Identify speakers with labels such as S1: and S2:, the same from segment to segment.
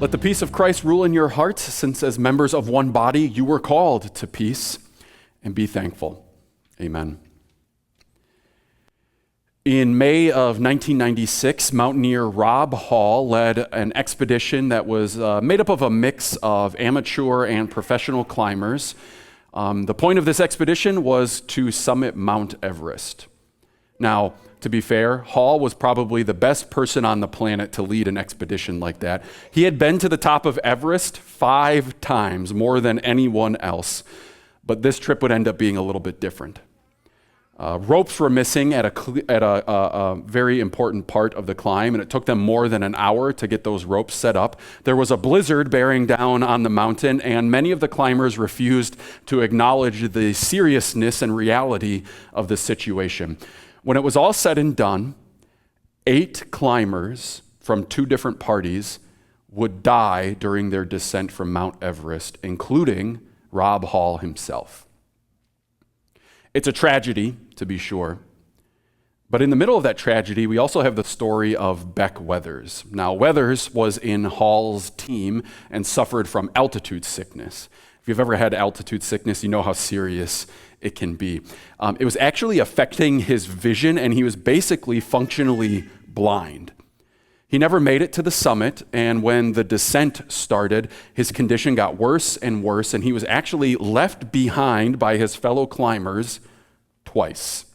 S1: Let the peace of Christ rule in your hearts, since as members of one body you were called to peace, and be thankful. Amen. In May of 1996, mountaineer Rob Hall led an expedition that was made up of a mix of amateur and professional climbers. The point of this expedition was to summit Mount Everest. Now, to be fair, Hall was probably the best person on the planet to lead an expedition like that. He had been to the top of Everest 5 times, more than anyone else, but this trip would end up being a little bit different. Ropes were missing at a very important part of the climb, and it took them more than an hour to get those ropes set up. There was a blizzard bearing down on the mountain, and many of the climbers refused to acknowledge the seriousness and reality of the situation. When it was all said and done, 8 climbers from 2 different parties would die during their descent from Mount Everest, including Rob Hall himself. It's a tragedy, to be sure. But in the middle of that tragedy, we also have the story of Beck Weathers. Now, Weathers was in Hall's team and suffered from altitude sickness. If you've ever had altitude sickness, you know how serious it can be. It was actually affecting his vision, and he was basically functionally blind. He never made it to the summit, and when the descent started, his condition got worse and worse, and he was actually left behind by his fellow climbers twice.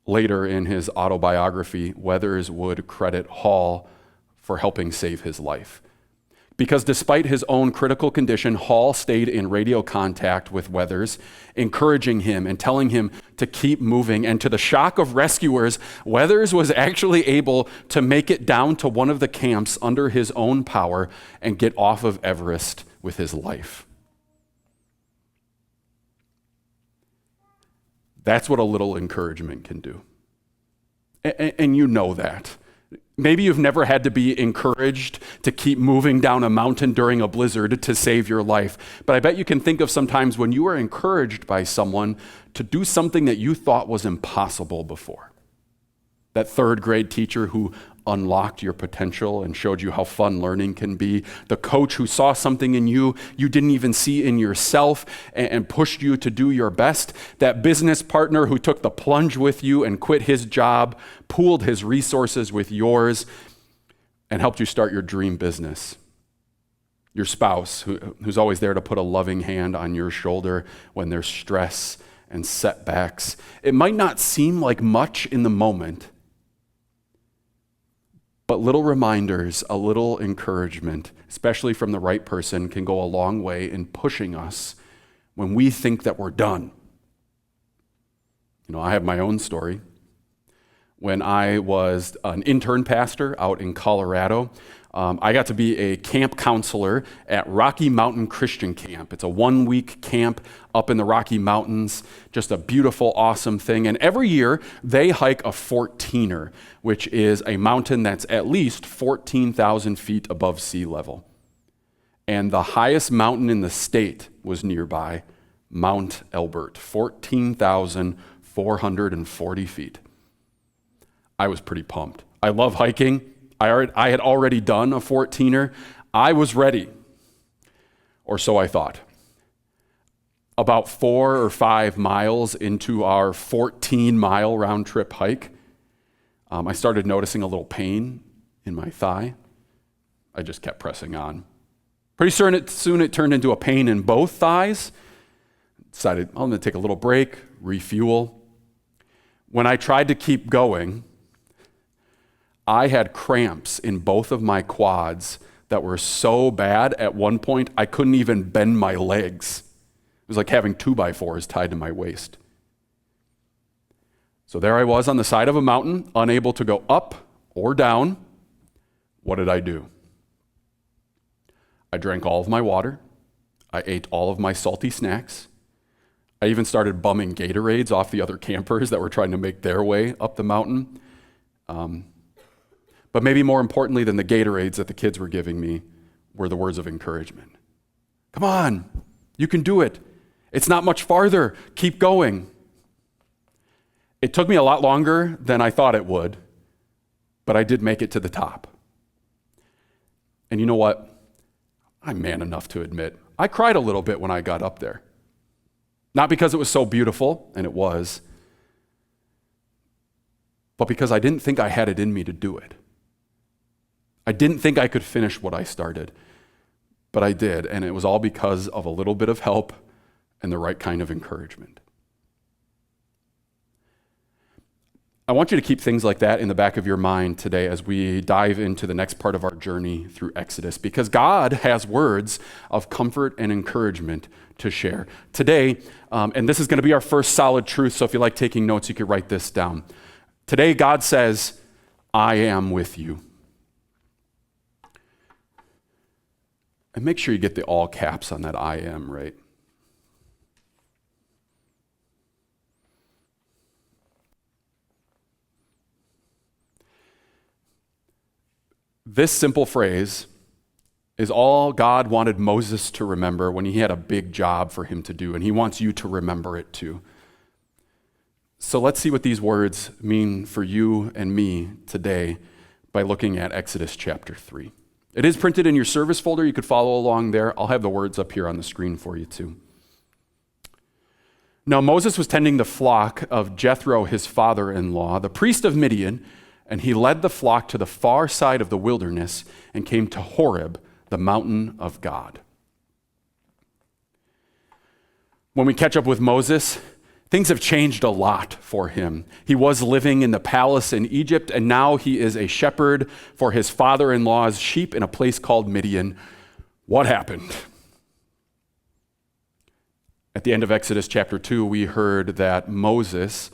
S1: Later in his autobiography, Weathers would credit Hall for helping save his life. Because despite his own critical condition, Hall stayed in radio contact with Weathers, encouraging him and telling him to keep moving. And to the shock of rescuers, Weathers was actually able to make it down to one of the camps under his own power and get off of Everest with his life. That's what a little encouragement can do. And you know that. Maybe you've never had to be encouraged to keep moving down a mountain during a blizzard to save your life. But I bet you can think of some times when you were encouraged by someone to do something that you thought was impossible before. That 3rd grade teacher who unlocked your potential and showed you how fun learning can be. The coach who saw something in you didn't even see in yourself and pushed you to do your best. That business partner who took the plunge with you and quit his job, pooled his resources with yours, and helped you start your dream business. Your spouse who's always there to put a loving hand on your shoulder when there's stress and setbacks. It might not seem like much in the moment, but little reminders, a little encouragement, especially from the right person, can go a long way in pushing us when we think that we're done. You know, I have my own story. When I was an intern pastor out in Colorado, I got to be a camp counselor at Rocky Mountain Christian Camp. It's a 1-week camp up in the Rocky Mountains, just a beautiful, awesome thing. And every year they hike a 14er, which is a mountain that's at least 14,000 feet above sea level. And the highest mountain in the state was nearby, Mount Elbert, 14,440 feet. I was pretty pumped. I love hiking. I had already done a 14er. I was ready, or so I thought. About 4 or 5 miles into our 14-mile round-trip hike, I started noticing a little pain in my thigh. I just kept pressing on. Pretty soon it turned into a pain in both thighs. Decided I'm going to take a little break, refuel. When I tried to keep going, I had cramps in both of my quads that were so bad at one point I couldn't even bend my legs. It was like having 2x4s tied to my waist. So there I was on the side of a mountain, unable to go up or down. What did I do? I drank all of my water. I ate all of my salty snacks. I even started bumming Gatorades off the other campers that were trying to make their way up the mountain. But maybe more importantly than the Gatorades that the kids were giving me were the words of encouragement. Come on, you can do it. It's not much farther. Keep going. It took me a lot longer than I thought it would, but I did make it to the top. And you know what? I'm man enough to admit, I cried a little bit when I got up there. Not because it was so beautiful, and it was, but because I didn't think I had it in me to do it. I didn't think I could finish what I started, but I did, and it was all because of a little bit of help and the right kind of encouragement. I want you to keep things like that in the back of your mind today as we dive into the next part of our journey through Exodus, because God has words of comfort and encouragement to share. Today, and this is going to be our first solid truth, so if you like taking notes, you could write this down. Today, God says, I am with you. And make sure you get the all caps on that I am, right? This simple phrase is all God wanted Moses to remember when he had a big job for him to do, and he wants you to remember it too. So let's see what these words mean for you and me today by looking at Exodus chapter 3. It is printed in your service folder. You could follow along there. I'll have the words up here on the screen for you too. Now Moses was tending the flock of Jethro, his father-in-law, the priest of Midian, and he led the flock to the far side of the wilderness and came to Horeb, the mountain of God. When we catch up with Moses, things have changed a lot for him. He was living in the palace in Egypt, and now he is a shepherd for his father-in-law's sheep in a place called Midian. What happened? At the end of Exodus chapter 2, we heard that Moses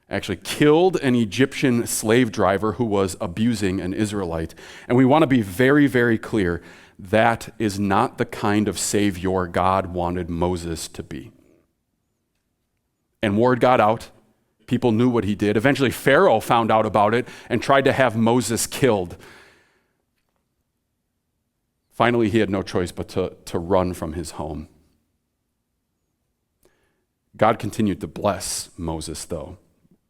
S1: actually killed an Egyptian slave driver who was abusing an Israelite. And we want to be very, very clear, that is not the kind of Savior God wanted Moses to be. And word got out. People knew what he did. Eventually, Pharaoh found out about it and tried to have Moses killed. Finally, he had no choice but to run from his home. God continued to bless Moses, though.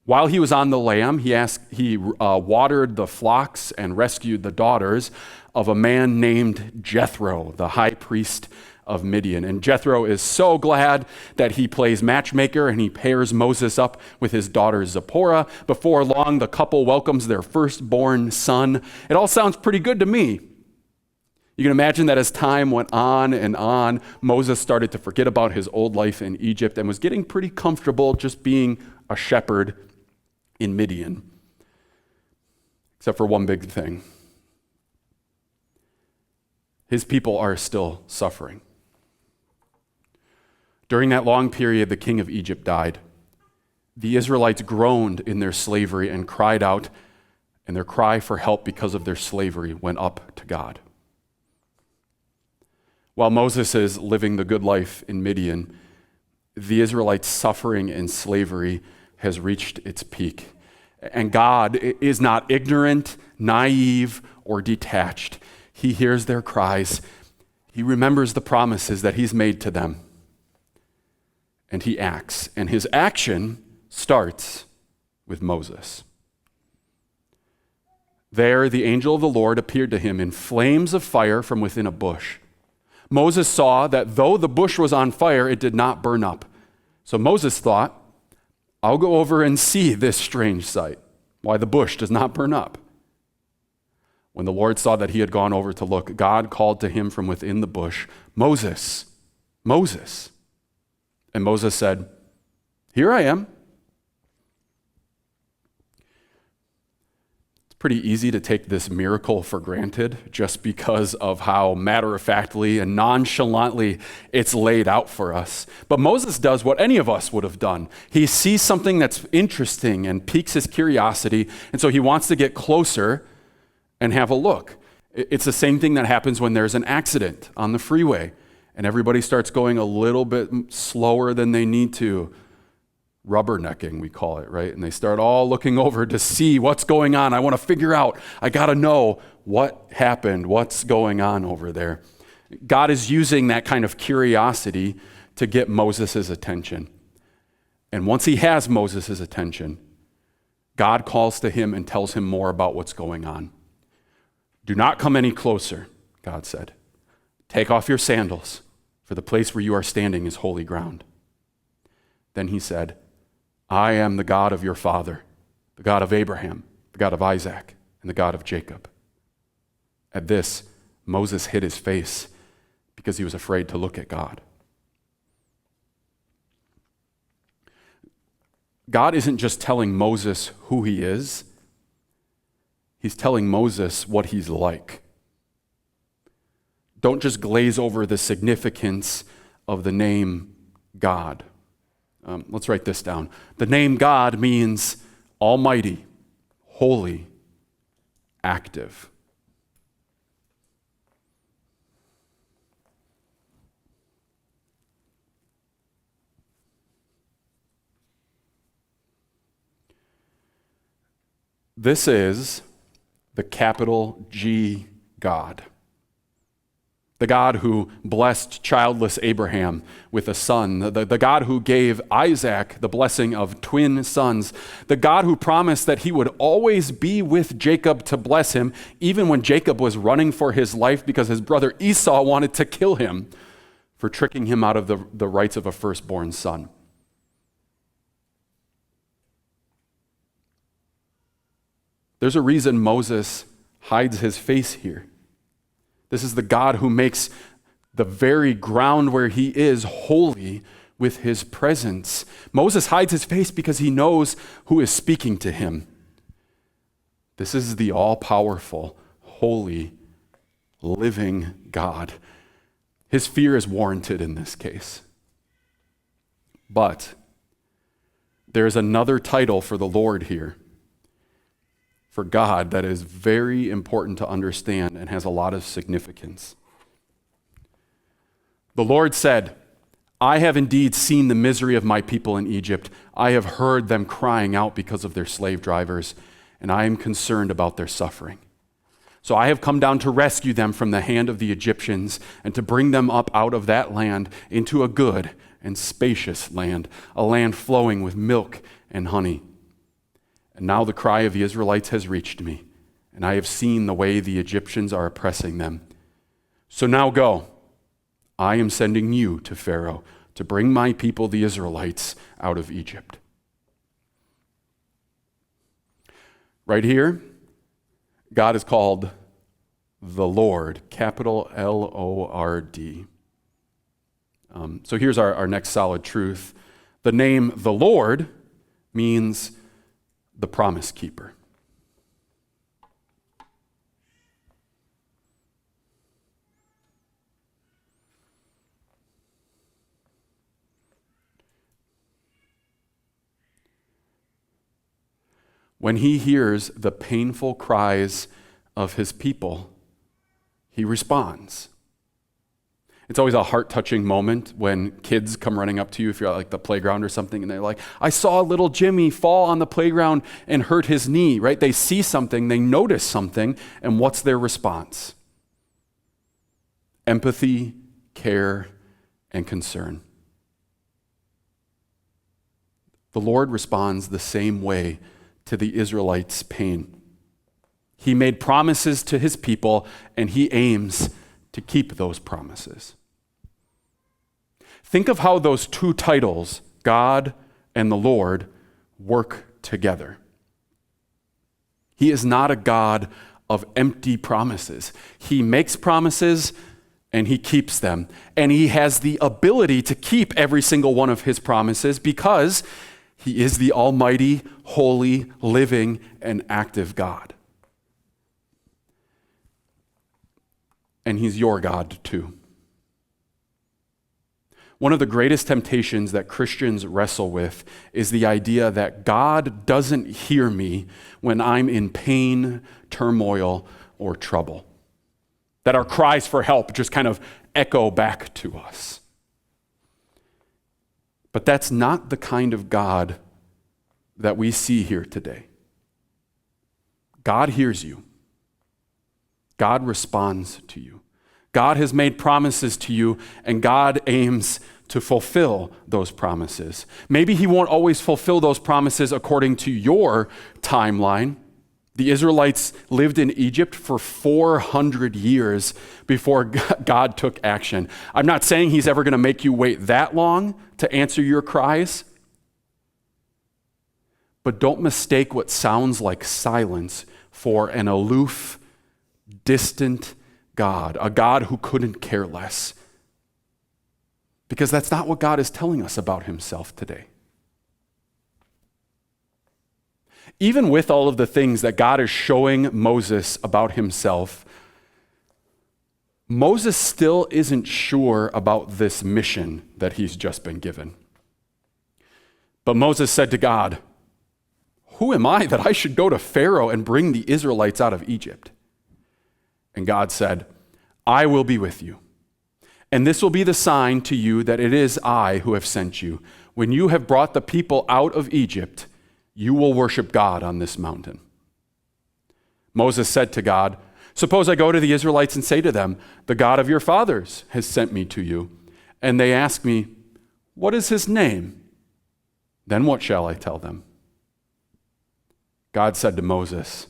S1: While he was on the lam, he watered the flocks and rescued the daughters of a man named Jethro, the high priest of Midian. And Jethro is so glad that he plays matchmaker and he pairs Moses up with his daughter Zipporah. Before long, the couple welcomes their firstborn son. It all sounds pretty good to me. You can imagine that as time went on and on, Moses started to forget about his old life in Egypt and was getting pretty comfortable just being a shepherd in Midian. Except for one big thing. His people are still suffering. During that long period, the king of Egypt died. The Israelites groaned in their slavery and cried out, and their cry for help because of their slavery went up to God. While Moses is living the good life in Midian, the Israelites' suffering in slavery has reached its peak. And God is not ignorant, naive, or detached. He hears their cries. He remembers the promises that he's made to them. And he acts. And his action starts with Moses. There, the angel of the Lord appeared to him in flames of fire from within a bush. Moses saw that though the bush was on fire, it did not burn up. So Moses thought, I'll go over and see this strange sight, why the bush does not burn up. When the Lord saw that he had gone over to look, God called to him from within the bush, Moses, Moses. And Moses said, Here I am. It's pretty easy to take this miracle for granted just because of how matter-of-factly and nonchalantly it's laid out for us. But Moses does what any of us would have done. He sees something that's interesting and piques his curiosity, and so he wants to get closer and have a look. It's the same thing that happens when there's an accident on the freeway and everybody starts going a little bit slower than they need to. Rubbernecking, we call it, right? And they start all looking over to see what's going on. I want to figure out, I got to know what happened, what's going on over there. God is using that kind of curiosity to get Moses' attention. And once he has Moses' attention, God calls to him and tells him more about what's going on. Do not come any closer. God said. Take off your sandals, for the place where you are standing is holy ground. Then he said, I am the God of your father, the God of Abraham, the God of Isaac, and the God of Jacob. At this, Moses hid his face because he was afraid to look at God. God isn't just telling Moses who he is, he's telling Moses what he's like. Don't just glaze over the significance of the name God. Let's write this down. The name God means almighty, holy, active. This is the capital G God. The God who blessed childless Abraham with a son. The God who gave Isaac the blessing of twin sons. The God who promised that he would always be with Jacob to bless him, even when Jacob was running for his life because his brother Esau wanted to kill him for tricking him out of the rights of a firstborn son. There's a reason Moses hides his face here. This is the God who makes the very ground where he is holy with his presence. Moses hides his face because he knows who is speaking to him. This is the all-powerful, holy, living God. His fear is warranted in this case. But there's another title for the Lord here, for God, that is very important to understand and has a lot of significance. The Lord said, I have indeed seen the misery of my people in Egypt. I have heard them crying out because of their slave drivers, and I am concerned about their suffering. So I have come down to rescue them from the hand of the Egyptians and to bring them up out of that land into a good and spacious land, a land flowing with milk and honey. And now the cry of the Israelites has reached me, and I have seen the way the Egyptians are oppressing them. So now go. I am sending you to Pharaoh to bring my people, the Israelites, out of Egypt. Right here, God is called the Lord, capital L-O-R-D. So here's our next solid truth. The name the Lord means the promise keeper. When he hears the painful cries of his people, he responds. It's always a heart-touching moment when kids come running up to you if you're at like the playground or something, and they're like, I saw little Jimmy fall on the playground and hurt his knee, right? They see something, they notice something, and what's their response? Empathy, care, and concern. The Lord responds the same way to the Israelites' pain. He made promises to his people, and he aims to keep those promises. Think of how those two titles, God and the Lord, work together. He is not a God of empty promises. He makes promises and he keeps them. And he has the ability to keep every single one of his promises because he is the almighty, holy, living, and active God. And he's your God too. One of the greatest temptations that Christians wrestle with is the idea that God doesn't hear me when I'm in pain, turmoil, or trouble. That our cries for help just kind of echo back to us. But that's not the kind of God that we see here today. God hears you. God responds to you. God has made promises to you, and God aims to fulfill those promises. Maybe he won't always fulfill those promises according to your timeline, The Israelites lived in Egypt for 400 years before God took action. I'm not saying he's ever going to make you wait that long to answer your cries, but don't mistake what sounds like silence for an aloof, distant God, a God who couldn't care less. Because that's not what God is telling us about himself today. Even with all of the things that God is showing Moses about himself, Moses still isn't sure about this mission that he's just been given. But Moses said to God, "Who am I that I should go to Pharaoh and bring the Israelites out of Egypt?" And God said, "I will be with you. And this will be the sign to you that it is I who have sent you. When you have brought the people out of Egypt, you will worship God on this mountain." Moses said to God, "Suppose I go to the Israelites and say to them, 'The God of your fathers has sent me to you.' And they ask me, 'What is his name?' Then what shall I tell them?" God said to Moses,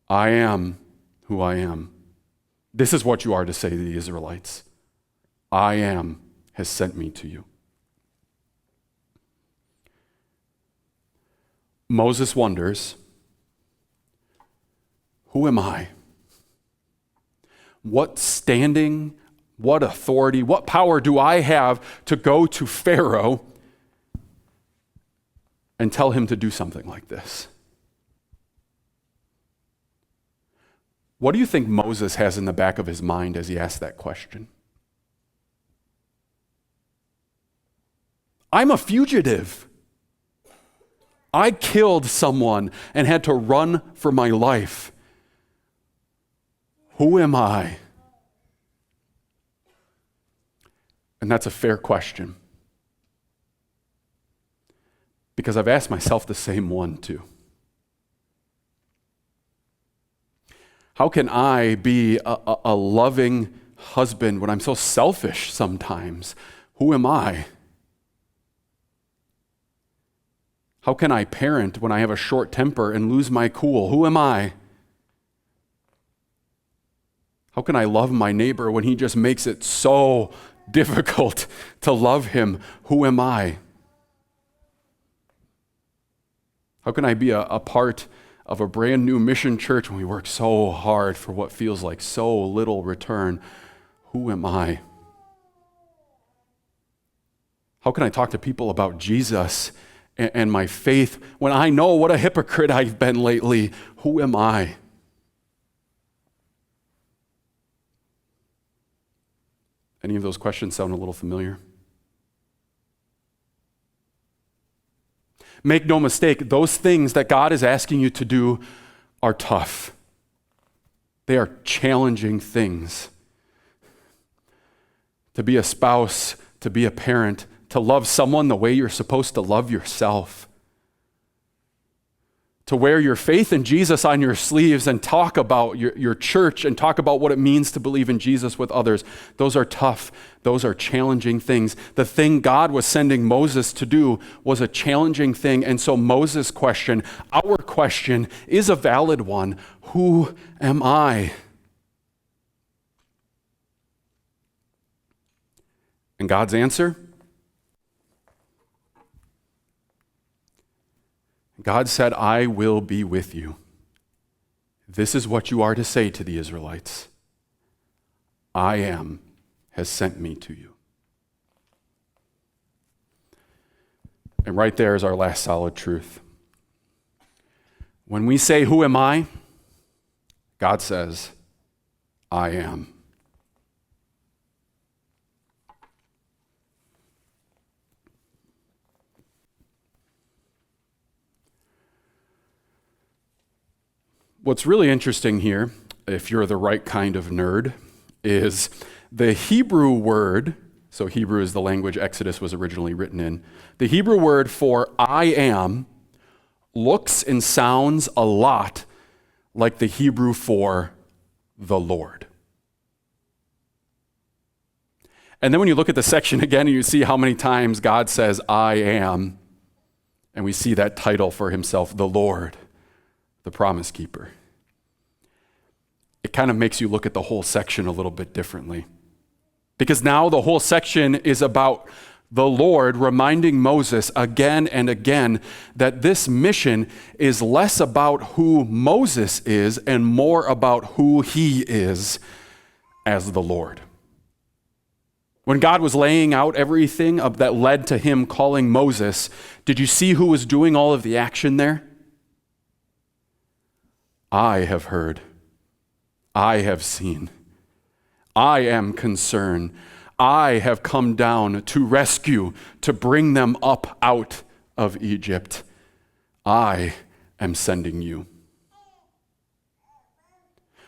S1: "I am who I am. This is what you are to say to the Israelites. I am has sent me to you." Moses wonders, who am I? What standing, what authority, what power do I have to go to Pharaoh and tell him to do something like this? What do you think Moses has in the back of his mind as he asks that question? I'm a fugitive. I killed someone and had to run for my life. Who am I? And that's a fair question. Because I've asked myself the same one too. How can I be a loving husband when I'm so selfish sometimes? Who am I? How can I parent when I have a short temper and lose my cool? Who am I? How can I love my neighbor when he just makes it so difficult to love him? Who am I? How can I be a part of a brand new mission church when we work so hard for what feels like so little return? Who am I? How can I talk to people about Jesus and my faith when I know what a hypocrite I've been lately? Who am I? Any of those questions sound a little familiar? Make no mistake, those things that God is asking you to do are tough. They are challenging things. To be a spouse, to be a parent, to love someone the way you're supposed to love yourself. To wear your faith in Jesus on your sleeves and talk about your church and talk about what it means to believe in Jesus with others. Those are tough. Those are challenging things. The thing God was sending Moses to do was a challenging thing. And so Moses' question, our question, is a valid one. Who am I? And God's answer? God said, "I will be with you. This is what you are to say to the Israelites. I am has sent me to you." And right there is our last solid truth. When we say, "Who am I?" God says, "I am." What's really interesting here, if you're the right kind of nerd, is the Hebrew word, so Hebrew is the language Exodus was originally written in. The Hebrew word for "I am" looks and sounds a lot like the Hebrew for "the Lord." And then when you look at the section again and you see how many times God says, "I am," and we see that title for himself, the Lord, the promise keeper. It kind of makes you look at the whole section a little bit differently. Because now the whole section is about the Lord reminding Moses again and again that this mission is less about who Moses is and more about who he is as the Lord. When God was laying out everything that led to him calling Moses, did you see who was doing all of the action there? I have heard. I have seen. I am concerned. I have come down to rescue, to bring them up out of Egypt. I am sending you.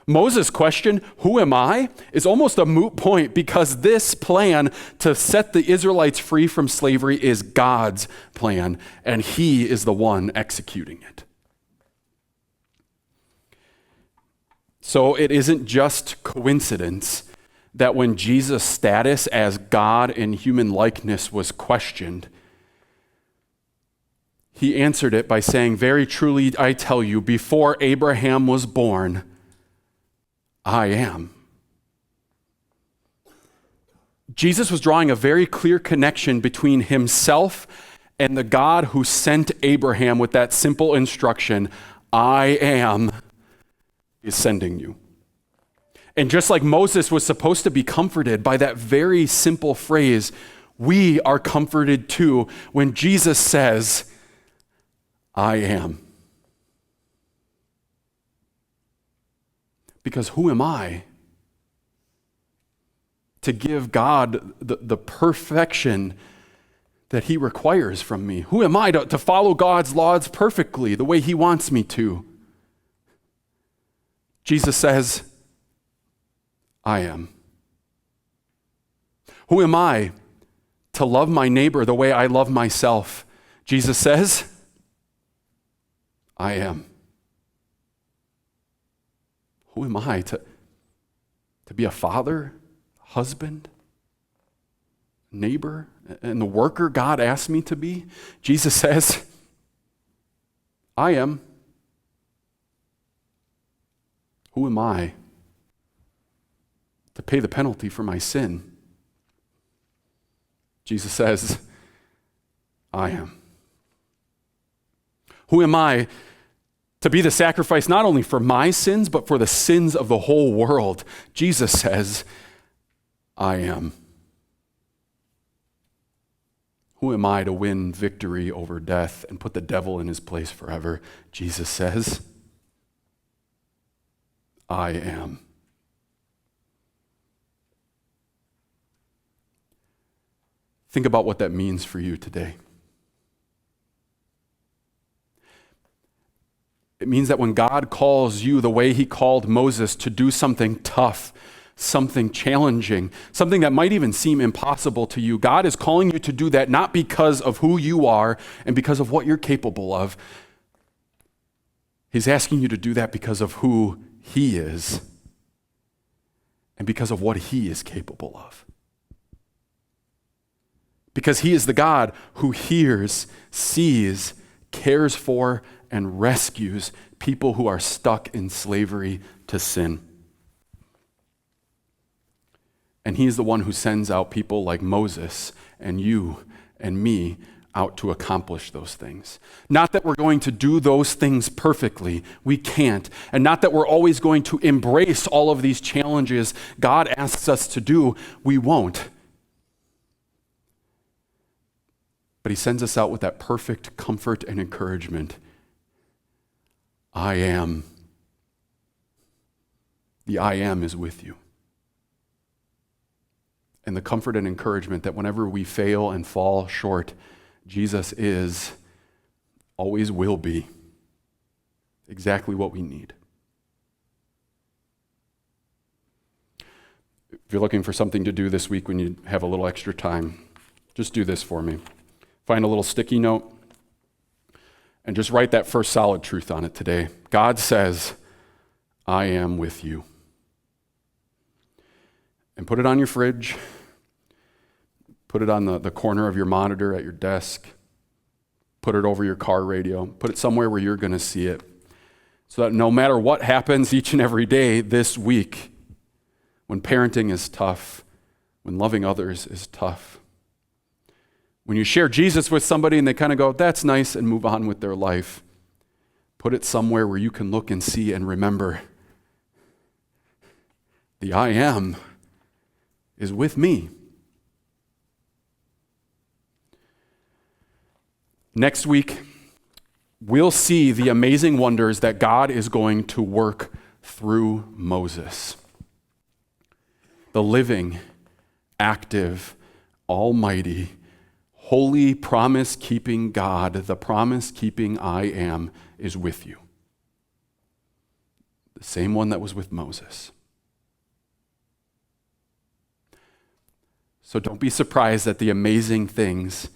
S1: Moses' question, who am I, is almost a moot point because this plan to set the Israelites free from slavery is God's plan, and he is the one executing it. So it isn't just coincidence that when Jesus' status as God in human likeness was questioned, he answered it by saying, "Very truly I tell you, before Abraham was born, I am." Jesus was drawing a very clear connection between himself and the God who sent Abraham with that simple instruction, "I am," is sending you. And just like Moses was supposed to be comforted by that very simple phrase, we are comforted too when Jesus says, "I am." Because who am I to give God the perfection that he requires from me? Who am I to follow God's laws perfectly the way he wants me to? Jesus says, "I am." Who am I to love my neighbor the way I love myself? Jesus says, "I am." Who am I to be a father, husband, neighbor, and the worker God asked me to be? Jesus says, "I am." Who am I to pay the penalty for my sin? Jesus says, "I am." Who am I to be the sacrifice not only for my sins, but for the sins of the whole world? Jesus says, "I am." Who am I to win victory over death and put the devil in his place forever? Jesus says, "I am." Think about what that means for you today. It means that when God calls you the way he called Moses to do something tough, something challenging, something that might even seem impossible to you, God is calling you to do that not because of who you are and because of what you're capable of. He's asking you to do that because of who he is and because of what he is capable of. Because he is the God who hears, sees, cares for, and rescues people who are stuck in slavery to sin. And he's the one who sends out people like Moses and you and me out to accomplish those things. Not that we're going to do those things perfectly. We can't. And not that we're always going to embrace all of these challenges God asks us to do. We won't. But he sends us out with that perfect comfort and encouragement. I am. The I am is with you. And the comfort and encouragement that whenever we fail and fall short, Jesus is, always will be, exactly what we need. If you're looking for something to do this week when you have a little extra time, just do this for me. Find a little sticky note and just write that first solid truth on it today. God says, I am with you. And put it on your fridge. Put it on the corner of your monitor at your desk. Put it over your car radio. Put it somewhere where you're going to see it So that no matter what happens each and every day this week, when parenting is tough, when loving others is tough, when you share Jesus with somebody and they kind of go, that's nice, and move on with their life, put it somewhere where you can look and see and remember the I am is with me. Next week, we'll see the amazing wonders that God is going to work through Moses. The living, active, almighty, holy, promise-keeping God, the promise-keeping I am, is with you. The same one that was with Moses. So don't be surprised at the amazing things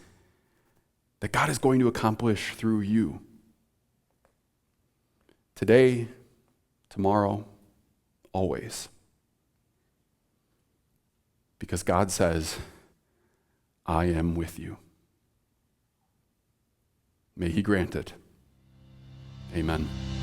S1: that God is going to accomplish through you. Today, tomorrow, always. Because God says, I am with you. May He grant it. Amen.